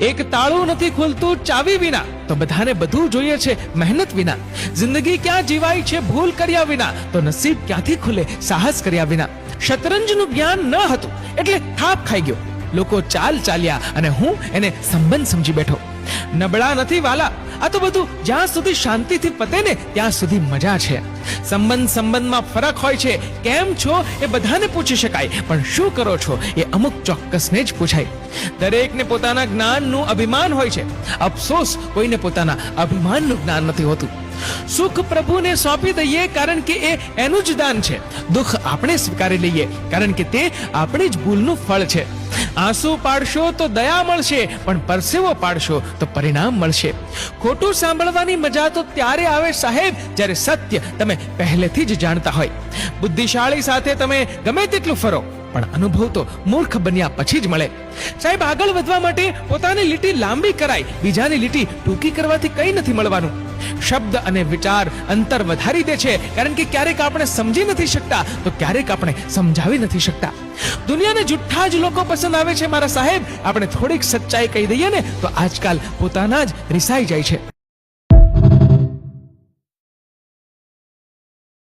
એક તાળું નથી ખુલતું ચાવી વિના, તો બધાને બધું જોઈએ છે મહેનત વિના. જિંદગી ક્યાં જીવાય છે ભૂલ કર્યા વિના, તો નસીબ ક્યાંથી ખુલે સાહસ કર્યા વિના. શતરંજનું જ્ઞાન ન હતું એટલે થાપ ખાઈ ગયો. લોકો ચાલ્યા અને હું એને સંબંધ સમજી બેઠો. નબળા નથી વાલા, આ તો બધું જ્યાં સુધી શાંતિથી પતે ને ત્યાં સુધી મજા છે. સંબંધમાં ફરક હોય છે. કેમ છો એ બધાને પૂછી શકાય, પણ શું કરો છો એ અમુક ચોક્કસને જ પૂછાય. દરેકને પોતાના જ્ઞાનનું અભિમાન હોય છે. અફસોસ કોઈને પોતાના અભિમાનનું જ્ઞાન નથી હોતું. સુખ પ્રભુને સોંપી દઈએ કારણ કે એ એનું જ દાન છે. દુઃખ આપણે સ્વીકારી લઈએ કારણ કે તે આપણી જ ભૂલનું ફળ છે. આંસુ પાડશો તો દયા મળશે, પણ પરસેવો પાડશો તો પરિણામ મળશે. ખોટું સાંભળવાની મજા તો ત્યારે આવે સાહેબ જ્યારે સત્ય તમે પહેલેથી જ જાણતા હોય. બુદ્ધિશાળી સાથે તમે ગમે તેટલું ફરો, પણ અનુભવ તો મૂર્ખ બન્યા પછી જ મળે. સાહેબ, આગળ વધવા માટે પોતાની લીટી લાંબી કરાય, બીજાની લીટી ટૂંકી કરવાથી કંઈ નથી મળવાનું. શબ્દ અને વિચાર અંતર વધારી દે છે, કારણ કે ક્યારેક આપણે સમજી નથી શકતા તો ક્યારેક આપણે સમજાવી નથી શકતા. દુનિયાને જુઠ્ઠા જ લોકો પસંદ આવે છે મારા સાહેબ. આપણે થોડીક સચ્ચાઈ કહી દઈએ ને તો આજકાલ પોતાના જ રિસાઈ જાય છે.